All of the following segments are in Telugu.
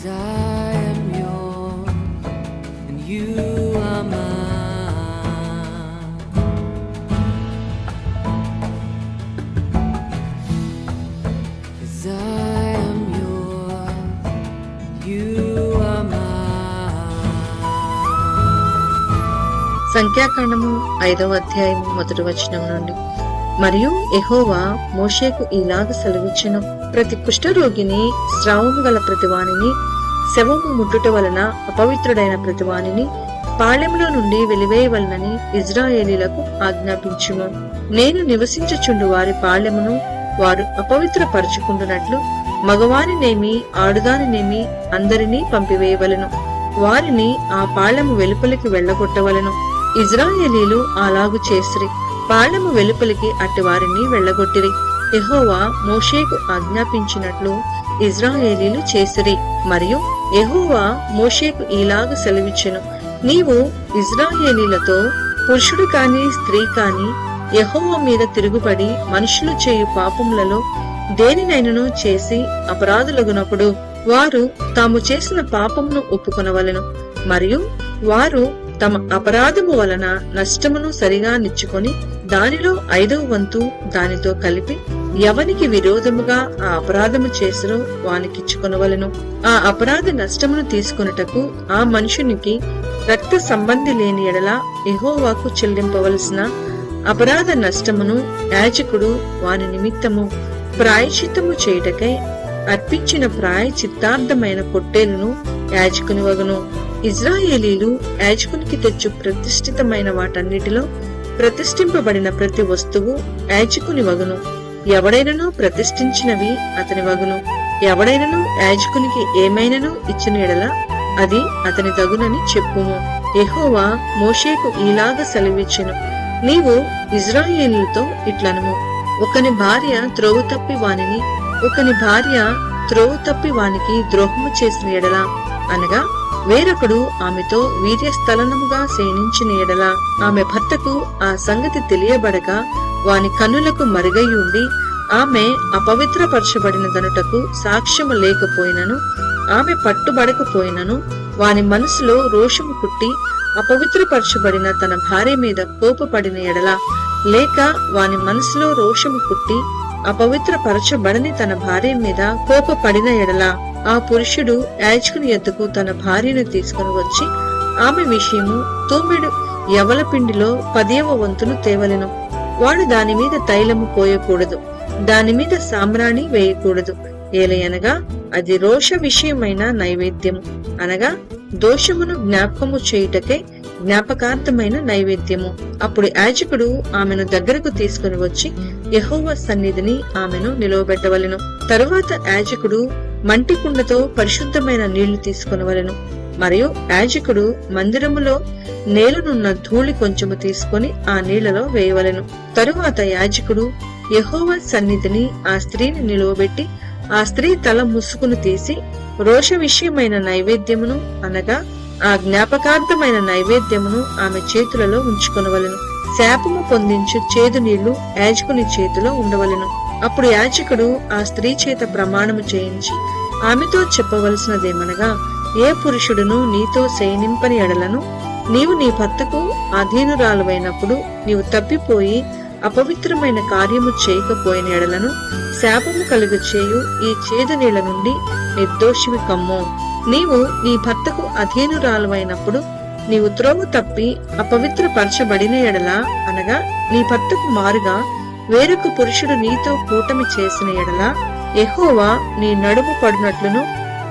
'Cause I am yours and you are mine. 'Cause I am yours, you are mine. సంఖ్యాకాండము 5వ అధ్యాయము 1వ వచనం నుండి. మరియు యెహోవా మోషేకు ఇలాగ సెలవిచ్చెను, ప్రతి కుష్ఠరోగిని, స్రావము గల ప్రతివానిని, శవము ముట్టుట వలన అపవిత్రుడైన ప్రతివానిని పాళెములో నుండి వెలివేయవలనని ఇజ్రాయేలీలకు ఆజ్ఞాపించుము. నేను నివసించుచుండు వారి పాళెమును వారు అపవిత్రపరచుకుంటున్నట్లు మగవానినేమి ఆడుదానినేమి అందరినీ పంపివేయవలెను. వారిని ఆ పాళెము వెలుపలికి వెళ్లగొట్టవలెను. ఇజ్రాయేలీలు అలాగు చేసిరి. పాళెము వెలుపలికి అట్టి వారిని వెళ్లగొట్టిరి. యెహోవా మోషేకు ఆజ్ఞాపించినట్లు ఇజ్రాయేలీలు చేసిరి. మరియు యెహోవా మోషేకు ఇలాగ సెలవిచ్చెను, నీవు ఇజ్రాయేలీలతో, పురుషుడు కాని స్త్రీ కాని యెహోవా మీద తిరుగుబడి మనుషులు చేయు పాపములలో దేనినైనను చేసి అపరాధులగునప్పుడు వారు తాము చేసిన పాపమును ఒప్పుకొనవలెను. మరియు వారు తమ అపరాధము వలన నష్టమును సరిగా నిచ్చుకొని దానిలో 5వ వంతు దానితో కలిపి ఎవనికి విరోధముగా ఆ అపరాధము చేసిరో వానికిచ్చుకొనవలెను. ఆ అపరాధ నష్టమును తీసుకొనుటకు ఆ మనుషునికి రక్త సంబంధి లేని ఎడల యెహోవాకు చెల్లింపవలసిన అపరాధ నష్టమును యాజకుడు వాని నిమిత్తము ప్రాయశ్చిత్తము చేయుటకై అర్పించిన ప్రాయచిత్తార్థమైన పొట్టేలును యాజకుని వగును. ఇజ్రాయేలీలు యాజకునికి తెచ్చు ప్రతిష్ఠితమైన వాటన్నిటిలో ప్రతిష్ఠింపబడిన ప్రతి వస్తువు యాజకుని వగును. ఎవడైనను ప్రతిష్ఠించినవి అతని వగును. ఎవడైనను యాజకునికి ఏమైనను ఇచ్చిన ఎడల అది అతని దగునని చెప్పుము. యెహోవా మోషేకు ఇలాగ సెలవిచ్చెను, నీవు ఇజ్రాయేలీలతో ఇట్లనుము, ఒకని భార్య త్రోవ తప్పి వానిని, ఒకని భార్య త్రోవ తప్పి వానికి ద్రోహము చేసిన ఎడల, అనగా వేరొకడు ఆమెతో వీర్యస్థలనముగా శయనించిన ఎడల, ఆమె భర్తకు ఆ సంగతి తెలియబడక వాని కన్నులకు మరుగైయుండి ఆమె అపవిత్రపరచబడినదనుటకు సాక్ష్యము లేకపోయినను, ఆమె పట్టుబడకపోయినను వాని మనసులో రోషము పుట్టి అపవిత్రపరచబడిన తన భార్య మీద కోపపడిన ఎడల, లేక వాని మనసులో రోషము పుట్టి అపవిత్రపరచబడని తన భార్య మీద కోపపడిన ఎడల, ఆ పురుషుడు యాజకుని యొద్దకు తన భార్యను తీసుకుని వచ్చి ఆమె విషయము తూమెడు యవల పిండిలో 10వ వంతును తేవలెను. వాడు దాని మీద తైలము పోయకూడదు, దాని మీద సాంబ్రాణి వేయకూడదు. ఏలయనగా అది రోష విషయమైన నైవేద్యము, అనగా దోషమును జ్ఞాపకము చేయుటకై జ్ఞాపకార్థమైన నైవేద్యము. అప్పుడు యాజకుడు ఆమెను దగ్గరకు తీసుకుని వచ్చి యెహోవా సన్నిధిని ఆమెను నిలవబెట్టవలెను. తరువాత యాజకుడు మంటి కుండతో పరిశుద్ధమైన నీళ్లు తీసుకొనవలెను. మరియు యాజకుడు మందిరములో నేలనున్న ధూళి కొంచెము తీసుకొని ఆ నీళ్లలో వేయవలెను. తరువాత యాజకుడు యెహోవా సన్నిధిని ఆ స్త్రీని నిలువబెట్టి ఆ స్త్రీ తల ముసుగును తీసి రోష విషయమైన నైవేద్యమును, అనగా ఆ జ్ఞాపకార్థమైన నైవేద్యమును ఆమె చేతులలో ఉంచుకొనవలెను. శాపము పొందించు చేదు నీళ్లు యాజకుని చేతిలో ఉండవలెను. అప్పుడు యాజకుడు ఆ స్త్రీ చేత ప్రమాణము చేయించి ఆమెతో చెప్పవలసినదేమనగా, ఏ పురుషుడును నీతో శయనింపని ఎడలను నీవు నీ భర్తకు అధీనురాలువైనప్పుడు నీవు తప్పిపోయి అపవిత్రమైన కార్యము చేయకపోయిన ఎడలను శాపము కలుగు చేయు ఈ చేదు నీళ్ల నుండి నిర్దోషివి కమ్ము. నీవు నీ భర్తకు అధీనురాలువైనప్పుడు నీవు త్రోవ తప్పి అపవిత్రపరచబడిన ఎడల, అనగా నీ భర్తకు మారుగా వేరొక పురుషుడు నీతో కూటమి చేసిన ఎడల, యెహోవా నీ నడుము పడినట్లును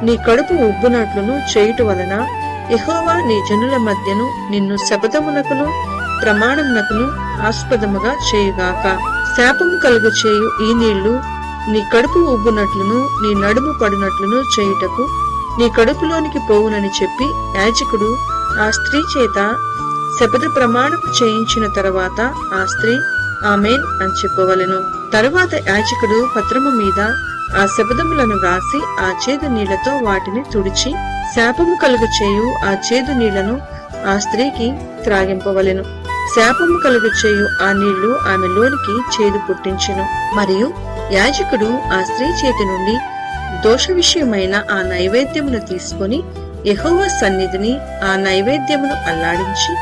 నీ కడుపు ఉబ్బునట్లును చేయుట వలన యెహోవా నీ జనుల మధ్యను నిన్ను శపథమునకును ప్రమాణమునకును ఆస్పదముగా చేయుగాక. శాపము కలుగు చేయు ఈ నీళ్లు నీ కడుపు ఉబ్బునట్లును నీ నడుము పడినట్లును చేయుటకు నీ కడుపులోనికి పోవునని చెప్పి యాజకుడు ఆ స్త్రీ చేత శపథ ప్రమాణము చేయించిన తరువాత ఆ స్త్రీ ఆమేన్ అని చెప్పవలెను. తరువాత యాజకుడు పత్రము మీద ఆ శపథములను వ్రాసి ఆ చేదు నీళ్లతో వాటిని తుడిచి శాపము కలుగు చేయు ఆ చేదు నీళ్లను ఆ స్త్రీకి త్రాగింపవలెను. శాపము కలుగు చేయు ఆ నీళ్లు ఆమెలోనికి చేదు పుట్టించెను. మరియు యాజకుడు ఆ స్త్రీ చేతి నుండి దోష విషయమైన ఆ నైవేద్యమును తీసుకొని యెహోవా సన్నిధిని ఆ నైవేద్యమును అల్లాడించి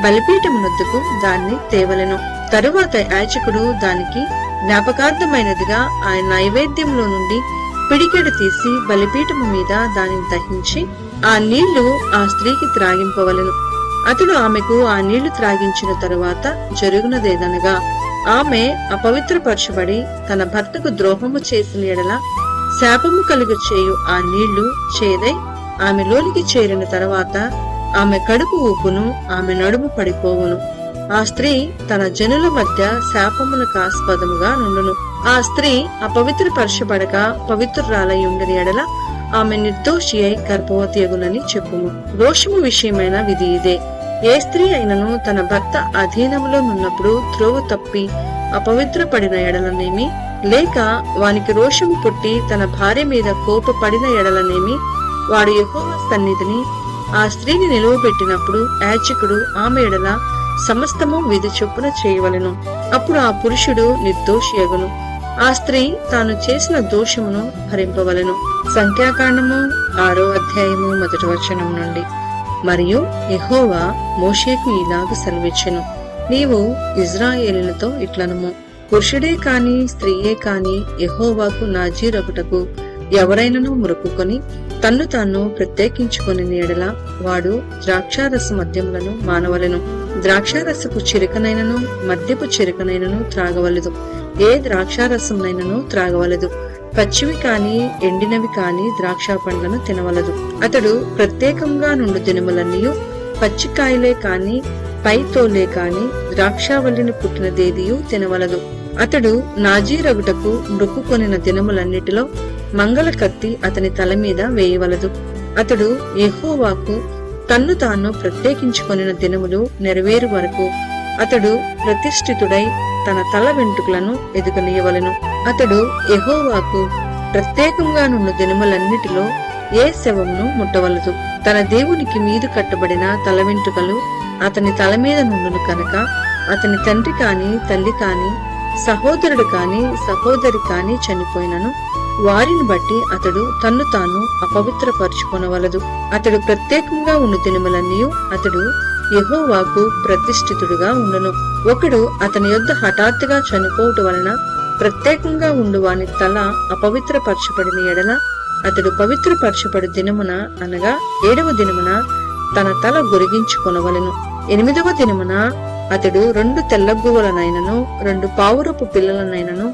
బలిపీఠమునొద్దకు దాన్ని తేవలెను. తరువాత యాజకుడు దానికి జ్ఞాపకార్థమైనదిగా ఆ నైవేద్యంలో నుండి పిడికెడు తీసి బలిపీఠము మీద దానిని దహించి ఆ నీళ్లు ఆ స్త్రీకి త్రాగింపవలెను. అతడు ఆమెకు ఆ నీళ్లు త్రాగించిన తరువాత జరుగునదేదనగా, ఆమె అపవిత్రపరచబడి తన భర్తకు ద్రోహము చేసిన ఎడల శాపము కలుగు చేయు ఆ నీళ్లు చేదై ఆమెలోనికి చేరిన తర్వాత ఆమె కడుపు ఊపును, ఆమె నడుము పడిపోవును. ఆ స్త్రీ తన జనుల మధ్య శాపమునకు ఆస్పదముగా నుండును. ఆ స్త్రీ అపవిత్రపరచబడక పవిత్రురాలై ఉండని ఎడల ఆమె నిర్దోషి అయి గర్భవతి అగునని చెప్పుము. దోషము విషయమైన విధి ఇదే. ఏ స్త్రీ అయినను తన భర్త అధీనములో నున్నప్పుడు త్రోవ తప్పి అపవిత్రపడిన ఎడలనేమి, లేక వానికి రోషము పుట్టి తన భార్య మీద కోపపడిన ఎడలనేమి, వాడు యెహోవా సన్నిధిని ఆ స్త్రీని నిలువబెట్టినప్పుడు యాజకుడు ఆమె ఎడల సమస్తము విధి చొప్పున చేయవలెను. అప్పుడు ఆ పురుషుడు నిర్దోషి అగును. ఆ స్త్రీ తాను చేసిన దోషమును భరింపవలెను. సంఖ్యాకాండము 6వ అధ్యాయము 1వ వచనం నుండి. మరియు యెహోవా మోషేకు ఇలాగ సెలవిచ్చెను, నీవు ఇజ్రాయేలులతో ఇట్లనుము, పురుషుడే కాని స్త్రీయే కాని యెహోవాకు నాజీరగుటకు ఎవరైనను మొక్కుకొని తన్ను తాను ప్రత్యేకించుకొని ఎడల వాడు ద్రాక్షారస మద్యములను మానవలెను. ద్రాక్షారసపు చిరకనైనను మద్యపు చిరకనైనను త్రాగవలదు. ఏ ద్రాక్షారసంనైనను త్రాగవలదు. పచ్చివి కాని ఎండినవి కాని ద్రాక్ష పండ్లను తినవలదు. అతడు ప్రత్యేకంగా నుండు దినములన్నీయు పచ్చికాయలే కాని పై తోలే కాని ద్రాక్షావల్లిని పుట్టినదేదియు తినవలదు. అతడు నాజీరగుటకు మృక్కుకొనిన దినములన్నిటిలో మంగళ కత్తి అతని తల మీద వేయవలదు. అతడు యెహోవాకు తన్ను తాను ప్రత్యేకించుకొనిన దినములు నెరవేరు వరకు అతడు ప్రతిష్ఠితుడై తన తల వెంట్రుకలను ఎదుగనీయవలెను. అతడు యెహోవాకు ప్రత్యేకంగా నున్న దినములన్నిటిలో ఏ శవమును ముట్టవలదు. తన దేవునికి మీదు కట్టబడిన తల వెంట్రుకలు అతని తల మీద నుండును కనుక అతని తండ్రి కాని తల్లి కాని సహోదరుడు కాని సహోదరి కాని చనిపోయినను వారిని బట్టి అతడు తన్ను తాను అపవిత్రపరుచుకొనవలదు. అతడు ప్రత్యేకంగా ఉన్న దినములన్నీ అతడు యెహోవాకు ప్రతిష్ఠితుడుగా ఉండును. ఒకడు అతని యొద్ద హఠాత్తుగా చనిపోవటం వలన ప్రత్యేకంగా ఉండు వాని తల అపవిత్రపరచబడిన ఎడల అతడు పవిత్రపరచబడు దినమున అనగా 7వ దినమున తన తల గొరిగించుకొనవలెను. 8వ దినమున అతడు 2 తెల్లగువ్వలనైనను 2 పావురపు పిల్లలనైనను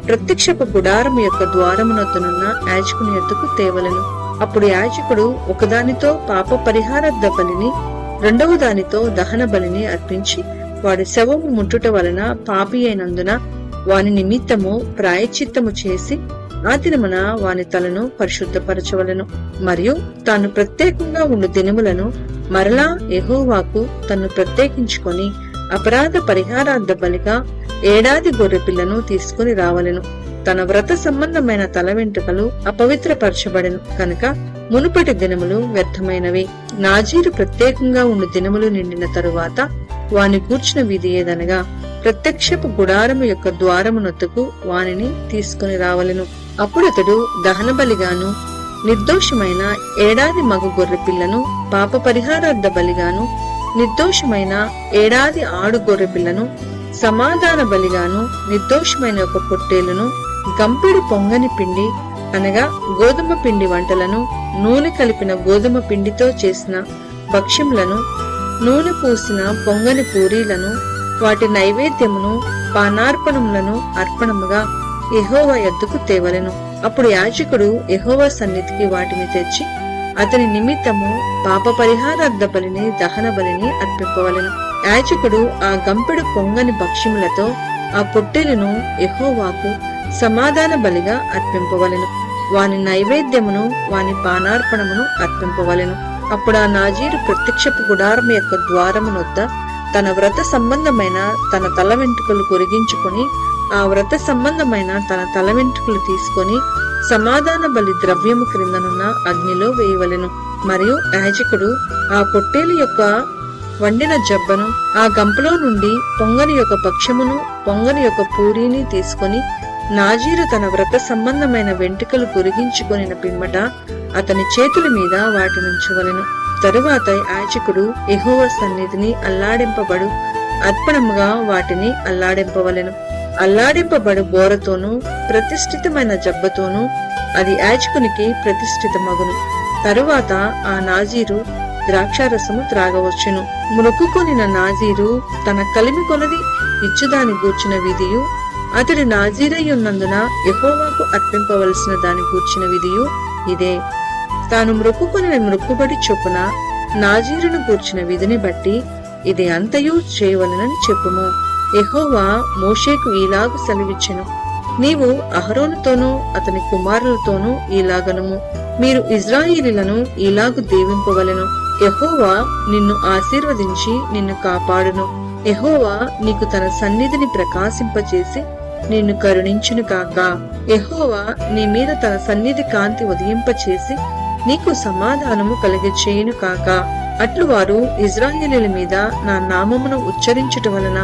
ప్రత్యక్షపు గుడారము యొక్క ద్వారమునొద్దనున్న యాజకుని యొద్దకు తేవలెను. అప్పుడు యాజకుడు ఒకదానితో పాప పరిహారార్థ బలిని 2వ దానితో దహన బలిని అర్పించి వాడి శవము ముట్టుట వలన పాపి అయినందున వాని నిమిత్తము ప్రాయశ్చిత్తము చేసి ఆ దినమున వాని తలను పరిశుద్ధపరచవలెను. మరియు తాను ప్రత్యేకంగా ఉండు దినములను మరలా యెహోవాకు తన్ను ప్రత్యేకించుకొని అపరాధ పరిహారార్థ బలిగా 7 ఏడాది గొర్రె పిల్లను తీసుకుని రావలెను. తన వ్రత సంబంధమైన తల వెంట్రుకలు అపవిత్రపరచబడెను కనుక మునుపటి దినములు వ్యర్థమైనవి. నాజీరు ప్రత్యేకంగా ఉండు దినములు నిండిన తరువాత వాని కూర్చిన విధి ఏదనగా ప్రత్యక్షపు గుడారము యొక్క ద్వారమునొద్దకు వానిని తీసుకుని రావలెను. అప్పుడతడు దహన బలిగాను నిర్దోషమైన 7 ఏడాది మగ గొర్రె పిల్లను పాప పరిహారార్థ బలిగాను నిర్దోషమైన 7 ఏడాది ఆడు గొర్రె పిల్లను సమాధాన బలిగాను నిర్దోషమైన ఒక పొట్టేలును గంపెడు పొంగని పిండి అనగా గోధుమ పిండి వంటలను నూనె కలిపిన గోధుమ పిండితో చేసిన భక్ష్యములను నూనె పూసిన పొంగని పూరీలను వాటి నైవేద్యమును పానార్పణములను అర్పణముగా యెహోవా యొద్దకు తేవలెను. అప్పుడు యాజకుడు యెహోవా సన్నిధికి వాటిని తెచ్చి అతని నిమిత్తము పాప పరిహారార్థ బలిని దహన బలిని అర్పింపవలెను. యాజకుడు ఆ గంపెడు పొంగని భక్ష్యములతో ఆ పొట్టేలును యెహోవాకు సమాధాన బలిగా అర్పింపవలెను. వాని నైవేద్యమును వాని పానార్పణమును అర్పింపవలెను. అప్పుడు ఆ నాజీరు ప్రత్యక్షపు గుడారము యొక్క ద్వారమునొద్ద తన వ్రత సంబంధమైన తన తల వెంట్రుకలు కొరిగించుకొని ఆ వ్రత సంబంధమైన తన తల వెంట్రుకలు తీసుకొని సమాధాన బలి ద్రవ్యము క్రిందనున్న అగ్నిలో వేయవలెను. మరియు యాజకుడు ఆ పొట్టేలు యొక్క వండిన జబ్బను ఆ గంపలో నుండి పొంగని యొక్క పక్షమును పొంగని యొక్క పూరీని తీసుకొని నాజీరు తన వ్రత సంబంధమైన వెంట్రుకలు పొరిగించుకొనిన పిమ్మట అతని చేతుల మీద వాటినుంచవలెను. తరువాత యాజకుడు యెహోవా సన్నిధిని అల్లాడింపబడు అర్పణముగా వాటిని అల్లాడింపవలెను. అల్లాడింపబడు బోరతోనూ ప్రతిష్ఠితమైన జబ్బతోనూ అది యాజకునికి ప్రతిష్ఠితమగును. తరువాత ఆ నాజీరు ద్రాక్షారసము త్రాగవచ్చును. మ్రొక్కుకొనిన నాజీరు తన కలిమి కొలది ఇచ్చుదాని గూర్చిన విధియు, అతడు నాజీరై ఉన్నందున యెహోవాకు అర్పింపవలసిన దాని గూర్చిన విధియు ఇదే. తాను మ్రొక్కుకొనిన మ్రొక్కుబడి చొప్పున నాజీరును గూర్చిన విధిని బట్టి ఇది అంతయు చేయవలనని చెప్పుము. యెహోవా మోషేకు ఈలాగు సెలవిచ్చెను, నీవు అహరోనుతోనూ అతని కుమారులతోనూ ఈలాగనుము, మీరు ఇశ్రాయేలీయులను ఈలాగు దీవింపవలెను. యెహోవా నిన్ను ఆశీర్వదించి నిన్ను కాపాడును. యెహోవా నీకు తన సన్నిధిని ప్రకాశింపచేసి నిన్ను కరుణించును కాక. యెహోవా నీ మీద తన సన్నిధి కాంతి ఉదయింపచేసి నీకు సమాధానము కలిగచేయును కాక. అట్లు వారు ఇశ్రాయేలీయుల మీద నా నామమును ఉచ్చరించుట వలన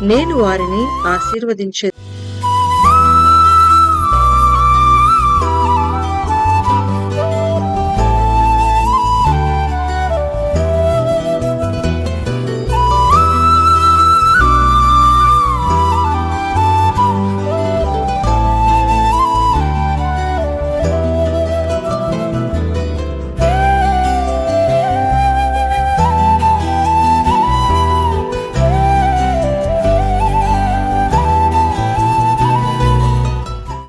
నేను వారిని ఆశీర్వదించెదను.